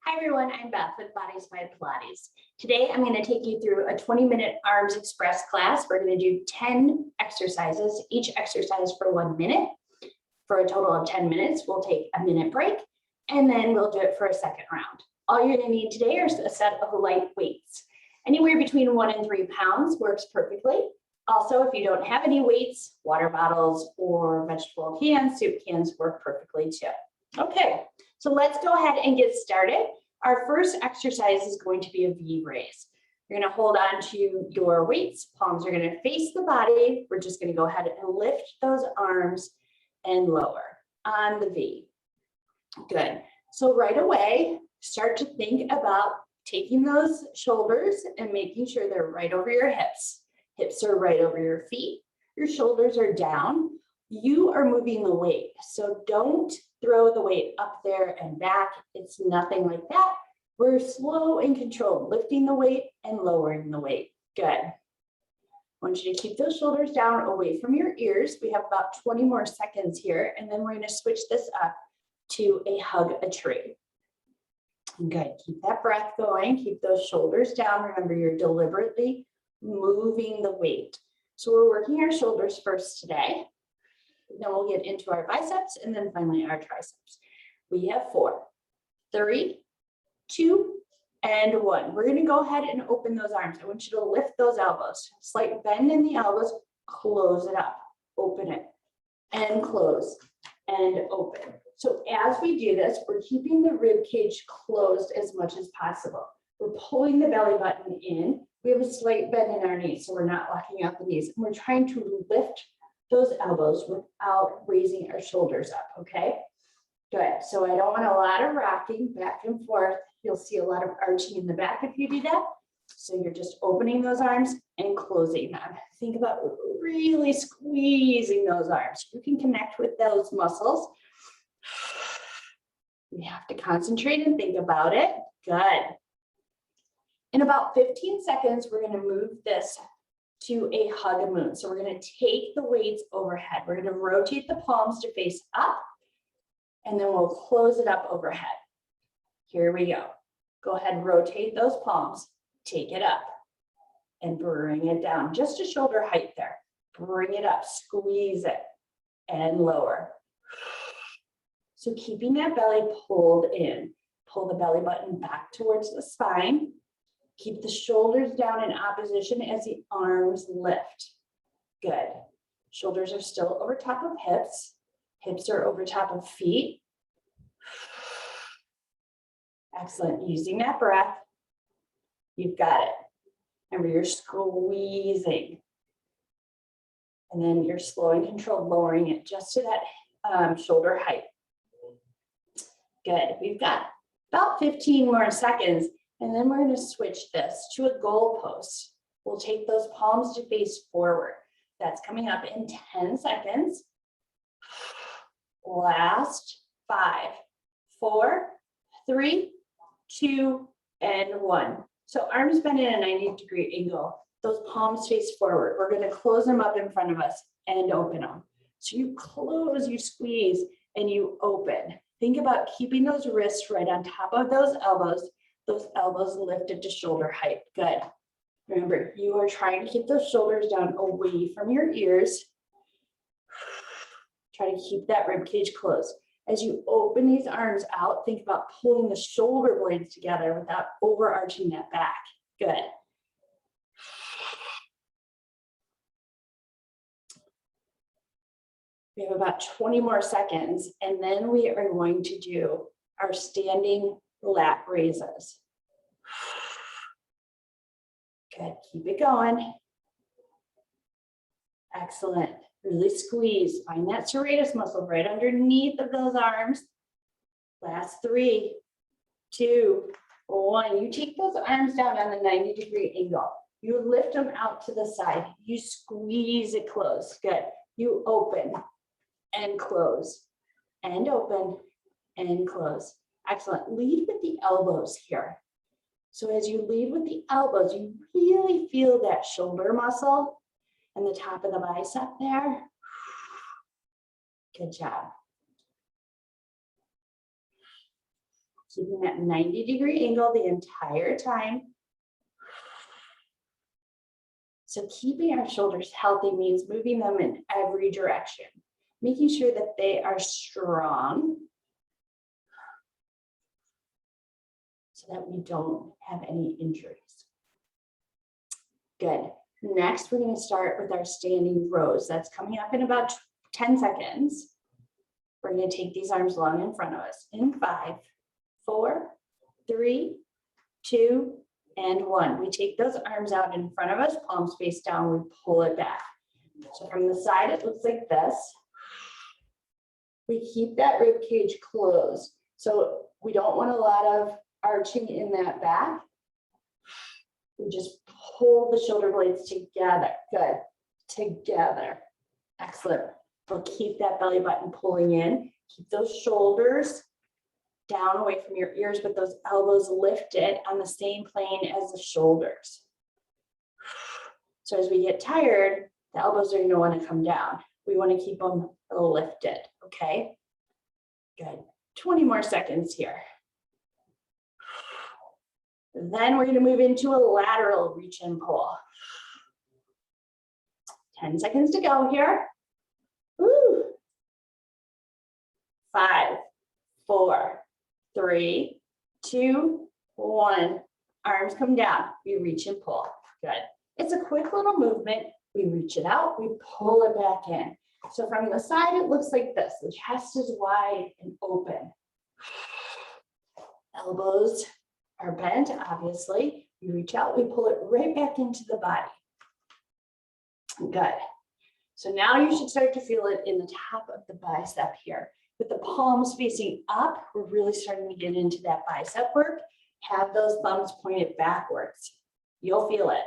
Hi everyone, I'm Beth with Bodies by Pilates. Today I'm going to take you through a 20-minute arms express class. We're going to do 10 exercises, each exercise for 1 minute. For a total of 10 minutes, we'll take a minute break and then we'll do it for a second round. All you're going to need today are a set of light weights. Anywhere between 1 and 3 pounds works perfectly. Also, if you don't have any weights, water bottles or vegetable cans, soup cans work perfectly too. Okay, so let's go ahead and get started. Our first exercise is going to be a V raise. You're going to hold on to your weights. Palms are going to face the body. We're just going to go ahead and lift those arms and lower on the V. Good. So right away, start to think about taking those shoulders and making sure they're right over your hips. Hips are right over your feet. Your shoulders are down. You are moving the weight. So don't throw the weight up there and back. It's nothing like that. We're slow and controlled, lifting the weight and lowering the weight. Good. I want you to keep those shoulders down away from your ears. We have about 20 more seconds here, and then we're going to switch this up to a hug a tree. Good. Keep that breath going. Keep those shoulders down. Remember, you're deliberately moving the weight. So we're working our shoulders first today. Then we'll get into our biceps and then finally our triceps. We have 4, 3, 2, and 1. We're going to go ahead and open those arms. I want you to lift those elbows. Slight bend in the elbows. Close it up. Open it and close and open. So as we do this, we're keeping the rib cage closed as much as possible. We're pulling the belly button in. We have a slight bend in our knees, so we're not locking out the knees. And we're trying to lift those elbows without raising our shoulders up, okay? Good. So I don't want a lot of rocking back and forth. You'll see a lot of arching in the back if you do that. So you're just opening those arms and closing them. Think about really squeezing those arms. You can connect with those muscles. You have to concentrate and think about it. Good. In about 15 seconds, we're going to move this to a hug a moon. So we're going to take the weights overhead. We're going to rotate the palms to face up, and then we'll close it up overhead. Here we go. Go ahead, rotate those palms, take it up, and bring it down. Just to shoulder height there. Bring it up, squeeze it, and lower. So keeping that belly pulled in. Pull the belly button back towards the spine. Keep the shoulders down in opposition as the arms lift. Good. Shoulders are still over top of hips. Hips are over top of feet. Excellent. Using that breath. You've got it. Remember, you're squeezing. And then you're slow and controlled, lowering it just to that shoulder height. Good. We've got about 15 more seconds. And then we're going to switch this to a goal post. We'll take those palms to face forward. That's coming up in 10 seconds. Last 5, 4, 3, 2, and 1. So arms bend in a 90-degree angle. Those palms face forward. We're going to close them up in front of us and open them. So you close, you squeeze, and you open. Think about keeping those wrists right on top of those elbows lifted to shoulder height. Good. Remember, you are trying to keep those shoulders down away from your ears. Try to keep that rib cage closed. As you open these arms out, think about pulling the shoulder blades together without overarching that back. Good. We have about 20 more seconds, and then we are going to do our standing lat raises. Good, keep it going. Excellent, really squeeze. Find that serratus muscle right underneath of those arms. Last 3, 2, 1. You take those arms down on the 90-degree angle. You lift them out to the side. You squeeze it close. Good. You open and close and open and close. Excellent. Lead with the elbows here. So as you lead with the elbows, you really feel that shoulder muscle and the top of the bicep there. Good job. Keeping that 90-degree angle the entire time. So keeping our shoulders healthy means moving them in every direction, making sure that they are strong so that we don't have any injuries. Good. Next, we're going to start with our standing rows. That's coming up in about 10 seconds. We're going to take these arms long in front of us in 5, 4, 3, 2, and 1. We take those arms out in front of us, palms face down, we pull it back. So from the side, it looks like this. We keep that rib cage closed. So we don't want a lot of arching in that back. We just pull the shoulder blades together. Good. Together. Excellent. We'll keep that belly button pulling in. Keep those shoulders down away from your ears, but those elbows lifted on the same plane as the shoulders. So as we get tired, the elbows are going to want to come down. We want to keep them lifted, okay? Good. 20 more seconds here. Then we're going to move into a lateral reach and pull. 10 seconds to go here. Woo. 5, 4, 3, 2, 1. Arms come down. We reach and pull. Good. It's a quick little movement. We reach it out. We pull it back in. So from the side, it looks like this. The chest is wide and open. Elbows are bent, obviously. We reach out. We pull it right back into the body. Good. So now you should start to feel it in the top of the bicep here. With the palms facing up, we're really starting to get into that bicep work. Have those thumbs pointed backwards. You'll feel it.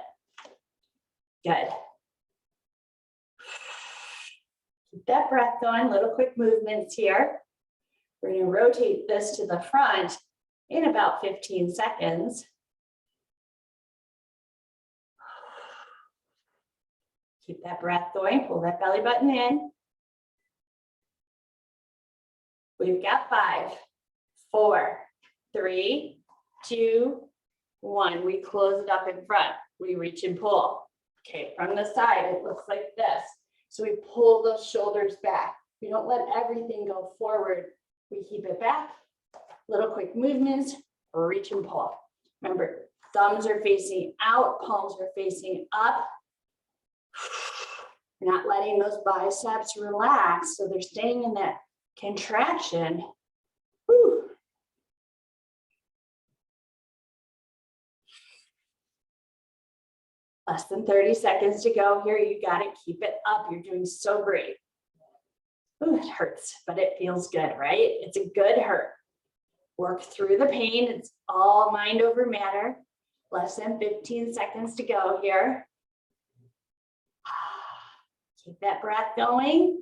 Good. Keep that breath going, little quick movements here. We're going to rotate this to the front in about 15 seconds. Keep that breath going, pull that belly button in. We've got 5, 4, 3, 2, 1. We close it up in front. We reach and pull. Okay, from the side, it looks like this. So we pull those shoulders back. We don't let everything go forward. We keep it back. Little quick movements, reach and pull. Remember, thumbs are facing out, palms are facing up. You're not letting those biceps relax, so they're staying in that contraction. Whew. Less than 30 seconds to go here. You got it. Keep it up. You're doing so great. Ooh, it hurts, but it feels good, right? It's a good hurt. Work through the pain. It's all mind over matter. Less than 15 seconds to go here. Keep that breath going.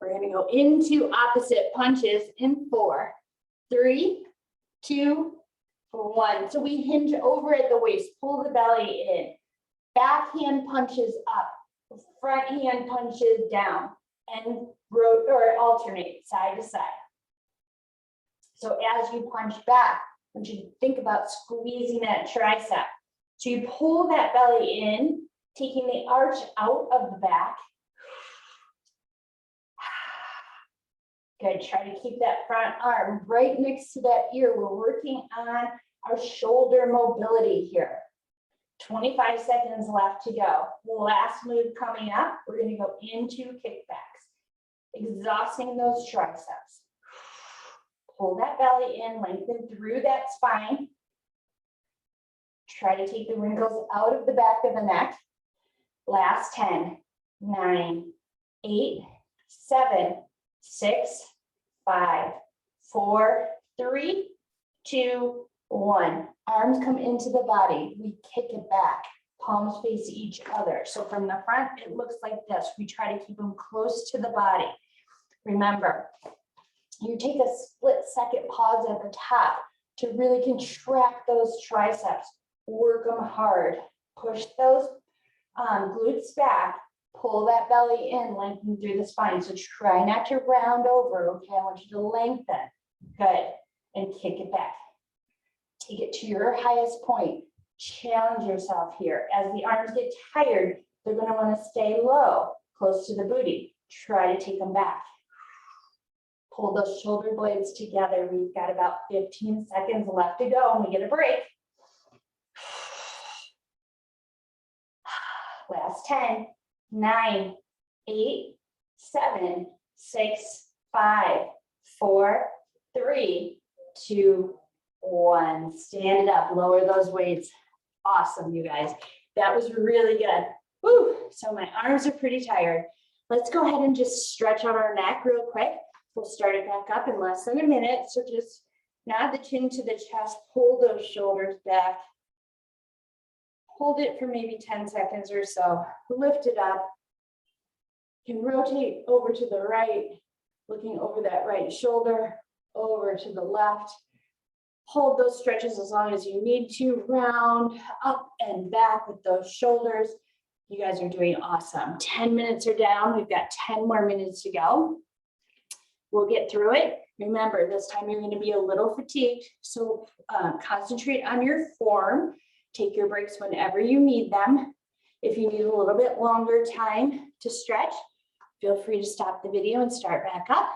We're going to go into opposite punches in 4, 3, 2, 1. So we hinge over at the waist, pull the belly in. Back hand punches up, front hand punches down, and alternate side to side. So as you punch back, I want you to think about squeezing that tricep. So you pull that belly in, taking the arch out of the back. Good, try to keep that front arm right next to that ear. We're working on our shoulder mobility here. 25 seconds left to go. Last move coming up, we're going to go into kickbacks. Exhausting those triceps. Pull that belly in, lengthen through that spine. Try to take the wrinkles out of the back of the neck. Last 10, 9, 8, 7, 6, 5, 4, 3, 2, 1. Arms come into the body. We kick it back. Palms face each other. So from the front, it looks like this. We try to keep them close to the body. Remember, you take a split-second pause at the top to really contract those triceps. Work them hard. Push those glutes back. Pull that belly in, lengthen through the spine. So try not to round over, okay? I want you to lengthen. Good. And kick it back. Take it to your highest point. Challenge yourself here. As the arms get tired, they're going to want to stay low, close to the booty. Try to take them back. Pull those shoulder blades together. We've got about 15 seconds left to go, and we get a break. Last 10, 9, 8, 7, 6, 5, 4, 3, 2, 1. Stand it up, lower those weights. Awesome, you guys. That was really good. Woo. So my arms are pretty tired. Let's go ahead and just stretch out our neck real quick. We'll start it back up in less than a minute. So just nod the chin to the chest, pull those shoulders back. Hold it for maybe 10 seconds or so. Lift it up. You can rotate over to the right, looking over that right shoulder, over to the left. Hold those stretches as long as you need to. Round up and back with those shoulders. You guys are doing awesome. 10 minutes are down. We've got 10 more minutes to go. We'll get through it. Remember, this time you're going to be a little fatigued. So concentrate on your form. Take your breaks whenever you need them. If you need a little bit longer time to stretch, feel free to stop the video and start back up.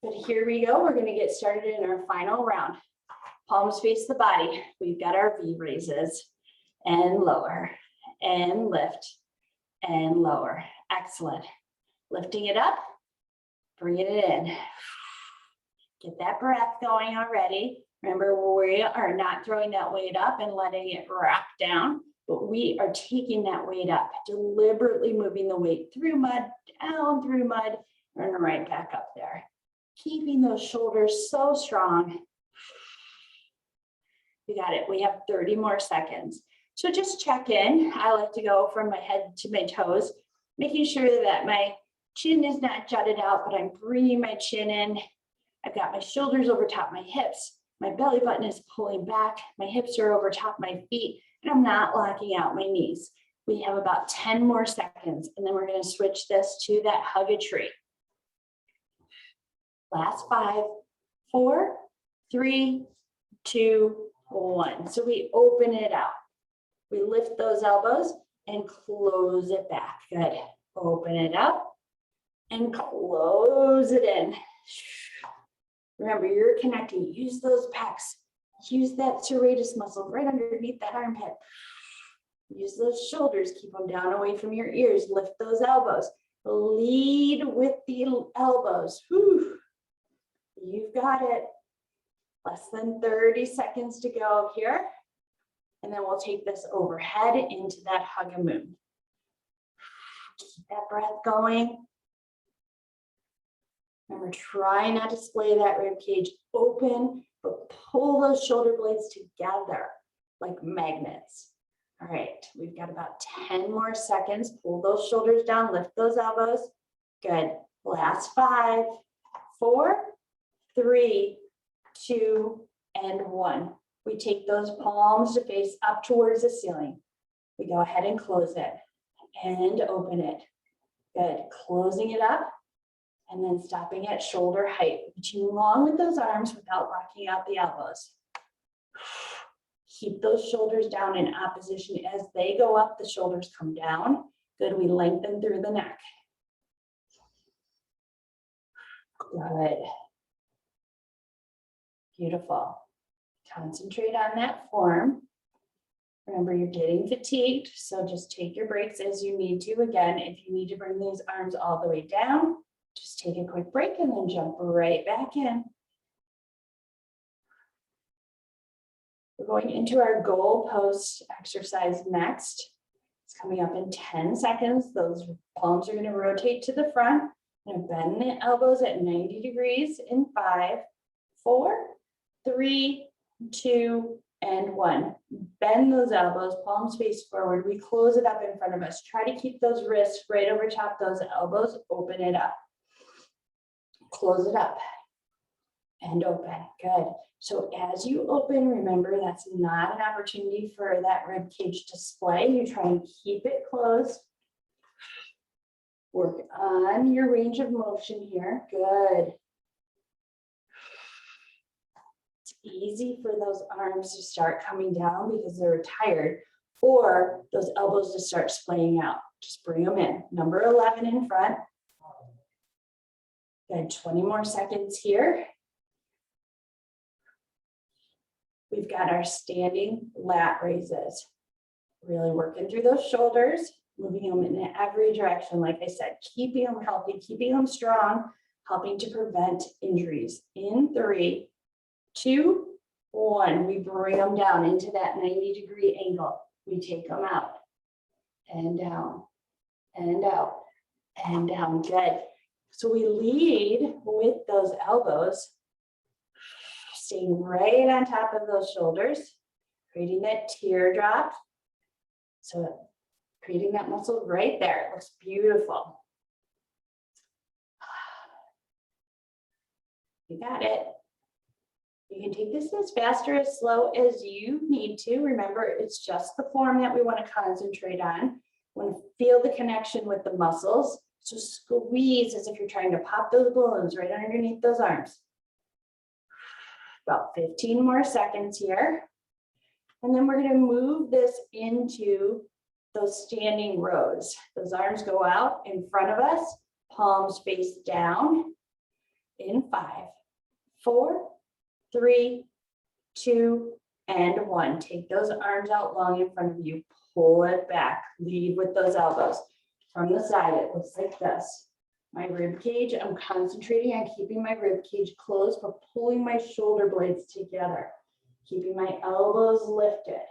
But here we go. We're going to get started in our final round. Palms face the body. We've got our V raises and lower and lift and lower. Excellent. Lifting it up, bringing it in. Get that breath going already. Remember, we are not throwing that weight up and letting it rock down, but we are taking that weight up, deliberately moving the weight through mud, down through mud, and right back up there. Keeping those shoulders so strong. We got it. We have 30 more seconds. So just check in. I like to go from my head to my toes, making sure that my chin is not jutted out, but I'm bringing my chin in. I've got my shoulders over top my hips. My belly button is pulling back. My hips are over top my feet, and I'm not locking out my knees. We have about 10 more seconds, and then we're going to switch this to that hug a tree. Last 5, 4, 3, 2, 1. So we open it out. We lift those elbows and close it back. Good. Open it up and close it in. Remember, you're connecting. Use those pecs. Use that serratus muscle right underneath that armpit. Use those shoulders. Keep them down away from your ears. Lift those elbows. Lead with the elbows. Whew. You've got it. Less than 30 seconds to go here. And then we'll take this overhead into that hug and moon. Keep that breath going. Remember, try not to splay that rib cage open, but pull those shoulder blades together like magnets. All right, we've got about 10 more seconds. Pull those shoulders down, lift those elbows. Good. Last 5, 4, 3, 2, and 1. We take those palms to face up towards the ceiling. We go ahead and close it and open it. Good. Closing it up and then stopping at shoulder height. Reaching long with those arms without locking out the elbows. Keep those shoulders down in opposition. As they go up, the shoulders come down. Good. We lengthen through the neck. Good. Beautiful. Concentrate on that form. Remember, you're getting fatigued, so just take your breaks as you need to. Again, if you need to bring these arms all the way down, just take a quick break and then jump right back in. We're going into our goal post exercise next. It's coming up in 10 seconds. Those palms are going to rotate to the front. I'm going to bend the elbows at 90 degrees in 5, 4, 3, 2, and 1. Bend those elbows, palms face forward. We close it up in front of us. Try to keep those wrists right over top those elbows. Open it up. Close it up and open. Good. So as you open, remember that's not an opportunity for that rib cage to splay. You try and keep it closed. Work on your range of motion here. Good. easy for those arms to start coming down because they're tired, or those elbows to start splaying out. Just bring them in. Number 11 in front. Good, 20 more seconds here. We've got our standing lat raises. Really working through those shoulders, moving them in every direction. Like I said, keeping them healthy, keeping them strong, helping to prevent injuries. In 3, 2, 1, we bring them down into that 90-degree angle. We take them out and down and out and down. Good. So we lead with those elbows, staying right on top of those shoulders, creating that teardrop. So creating that muscle right there. It looks beautiful. You got it. You can take this as fast or as slow as you need to. Remember, it's just the form that we want to concentrate on. We want to feel the connection with the muscles. So squeeze as if you're trying to pop those balloons right underneath those arms. About 15 more seconds here. And then we're going to move this into those standing rows. Those arms go out in front of us, palms face down. In 5, 4, 3, 2, and 1. Take those arms out long in front of you. Pull it back. Lead with those elbows. From the side, it looks like this. My rib cage, I'm concentrating on keeping my rib cage closed, but pulling my shoulder blades together. Keeping my elbows lifted.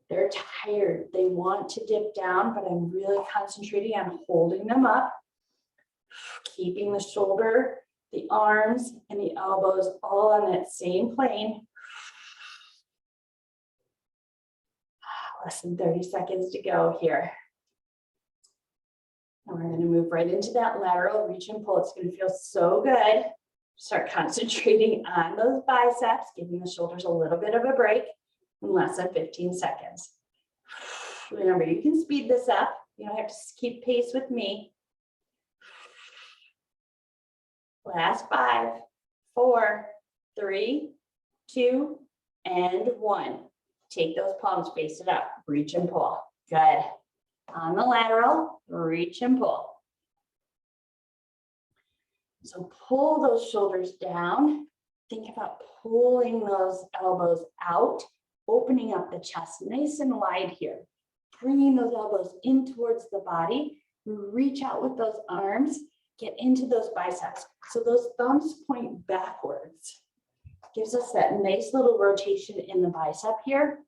They're tired. They want to dip down, but I'm really concentrating on holding them up. Keeping the shoulder, the arms, and the elbows all on that same plane. Less than 30 seconds to go here. And we're going to move right into that lateral reach and pull. It's going to feel so good. Start concentrating on those biceps, giving the shoulders a little bit of a break in less than 15 seconds. Remember, you can speed this up. You don't have to keep pace with me. Last 5, 4, 3, 2, and 1. Take those palms, face it up, reach and pull. Good. On the lateral, reach and pull. So pull those shoulders down. Think about pulling those elbows out, opening up the chest nice and wide here. Bringing those elbows in towards the body. Reach out with those arms. Get into those biceps. So those thumbs point backwards. Gives us that nice little rotation in the bicep here.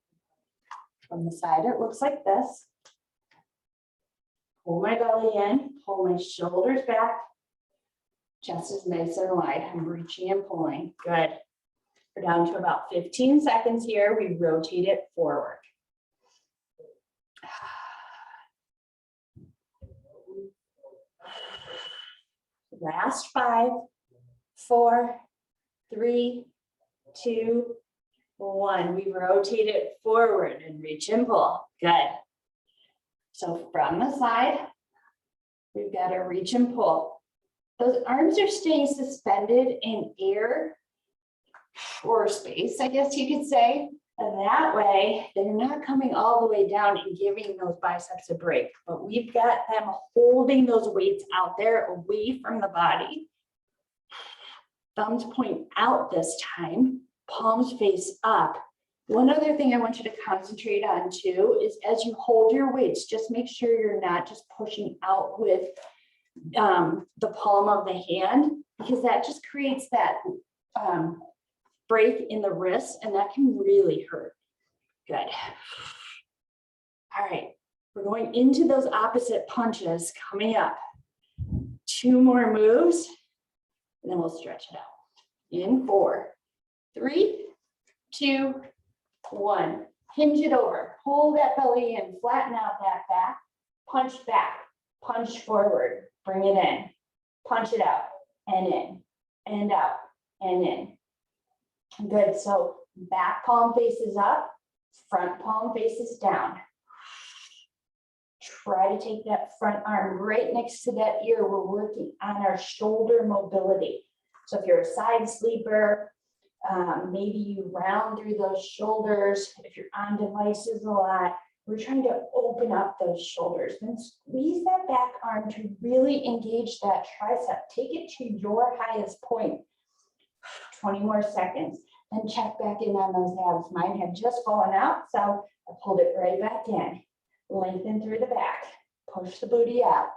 From the side, it looks like this. Pull my belly in, pull my shoulders back. Chest is nice and wide. I'm reaching and pulling. Good. We're down to about 15 seconds here. We rotate it forward. Last 5, 4, 3, 2, 1. We rotate it forward and reach and pull. Good. So from the side, we've got to reach and pull. Those arms are staying suspended in air or space, I guess you could say. And that way, they're not coming all the way down and giving those biceps a break. But we've got them holding those weights out there away from the body. Thumbs point out this time, palms face up. One other thing I want you to concentrate on too is as you hold your weights, just make sure you're not just pushing out with the palm of the hand, because that just creates that break in the wrist, and that can really hurt. Good. All right, we're going into those opposite punches coming up. 2 more moves, and then we'll stretch it out. In 4, 3, 2, 1. Hinge it over. Pull that belly in. Flatten out that back. Punch back. Punch forward. Bring it in. Punch it out and in and out and in. Good. So back palm faces up. Front palm faces down. Try to take that front arm right next to that ear. We're working on our shoulder mobility. So if you're a side sleeper, Maybe you round through those shoulders. If you're on devices a lot, we're trying to open up those shoulders. Then squeeze that back arm to really engage that tricep. Take it to your highest point. 20 more seconds. Then check back in on those abs. Mine had just fallen out, so I pulled it right back in. Lengthen through the back. Push the booty out.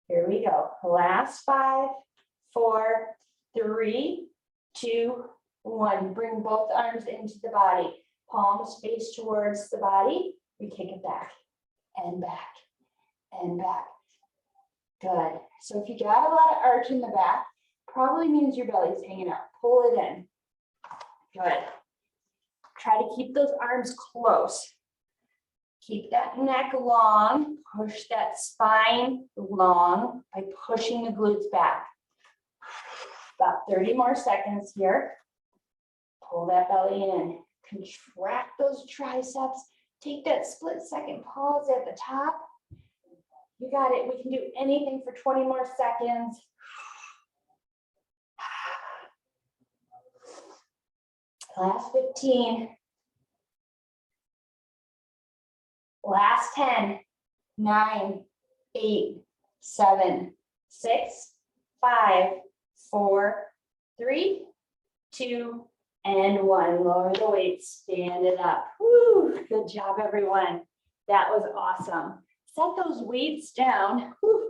Here we go. Last 5, 4, 3, 2, 1. Bring both arms into the body. Palms face towards the body. We kick it back and back and back. Good. So if you got a lot of arch in the back, probably means your belly's hanging out. Pull it in. Good. Try to keep those arms close. Keep that neck long. Push that spine long by pushing the glutes back. About 30 more seconds here. Pull that belly in. Contract those triceps. Take that split second pause at the top. You got it. We can do anything for 20 more seconds. Last 15. Last 10. 9, 8, 7, 6, 5, 4, 3, 2, and 1. Lower the weight, stand it up. Woo, good job, everyone. That was awesome. Set those weights down. Woo,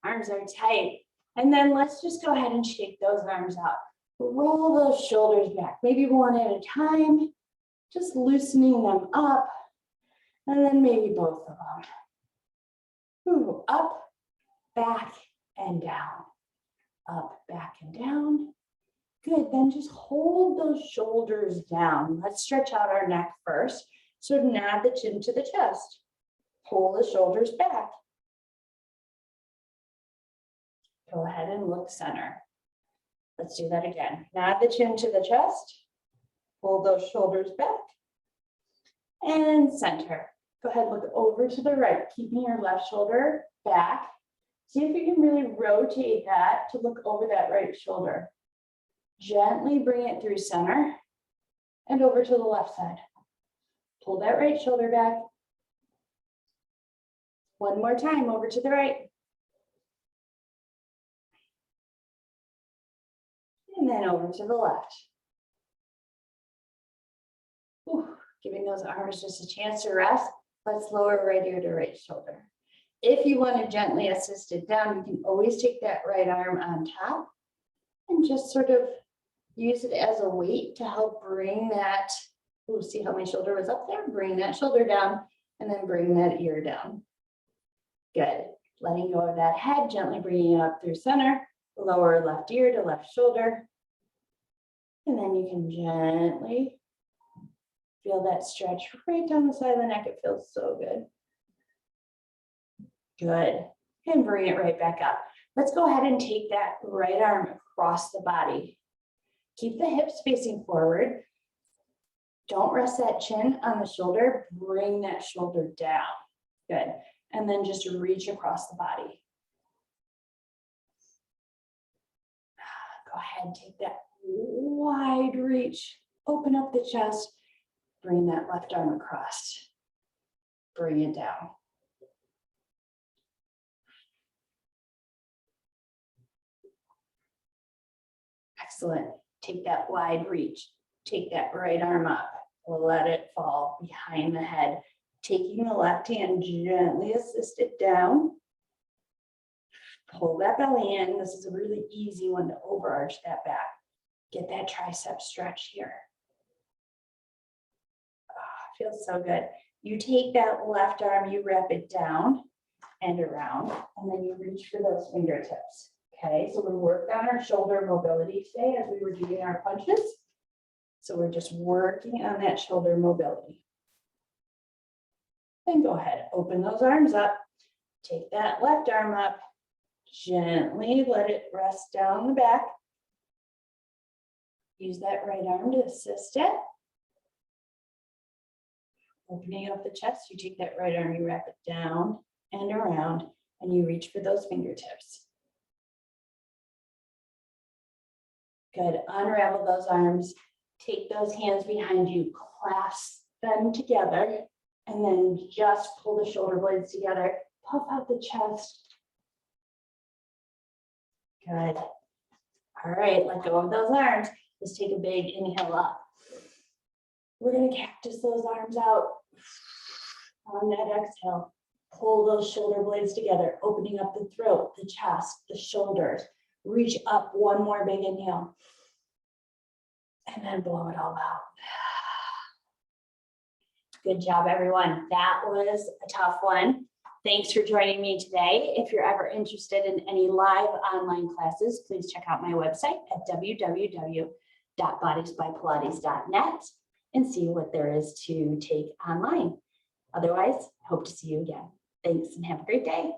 arms are tight. And then let's just go ahead and shake those arms out. Roll those shoulders back, maybe one at a time, just loosening them up. And then maybe both of them. Ooh, up, back, and down. Up, back, and down. Good, then just hold those shoulders down. Let's stretch out our neck first. So nod the chin to the chest. Pull the shoulders back. Go ahead and look center. Let's do that again. Nod the chin to the chest. Pull those shoulders back. And center. Go ahead, look over to the right, keeping your left shoulder back. See if you can really rotate that to look over that right shoulder. Gently bring it through center and over to the left side. Pull that right shoulder back. One more time, over to the right. And then over to the left. Whew, giving those arms just a chance to rest. Let's lower right ear to right shoulder. If you want to gently assist it down, you can always take that right arm on top and just sort of use it as a weight to help bring that, ooh, see how my shoulder was up there? Bring that shoulder down and then bring that ear down. Good. Letting go of that head, gently bringing it up through center, lower left ear to left shoulder. And then you can gently feel that stretch right down the side of the neck. It feels so good. Good. And bring it right back up. Let's go ahead and take that right arm across the body. Keep the hips facing forward. Don't rest that chin on the shoulder. Bring that shoulder down. Good. And then just reach across the body. Go ahead, take that wide reach. Open up the chest. Bring that left arm across. Bring it down. Excellent. Take that wide reach. Take that right arm up. Let it fall behind the head. Taking the left hand, gently assist it down. Pull that belly in. This is a really easy one to overarch that back. Get that tricep stretch here. Oh, feels so good. You take that left arm, you wrap it down and around, and then you reach for those fingertips. Okay, so we worked on our shoulder mobility today as we were doing our punches. So we're just working on that shoulder mobility. Then go ahead, open those arms up. Take that left arm up. Gently let it rest down the back. Use that right arm to assist it. Opening up the chest, you take that right arm, you wrap it down and around, and you reach for those fingertips. Good. Unravel those arms. Take those hands behind you, clasp them together, and then just pull the shoulder blades together. Puff out the chest. Good. All right, let go of those arms. Let's take a big inhale up. We're going to cactus those arms out. On that exhale, pull those shoulder blades together, opening up the throat, the chest, the shoulders. Reach up, one more big inhale. And then blow it all out. Good job, everyone. That was a tough one. Thanks for joining me today. If you're ever interested in any live online classes, please check out my website at www.bodiesbypilates.net and see what there is to take online. Otherwise, hope to see you again. Thanks and have a great day.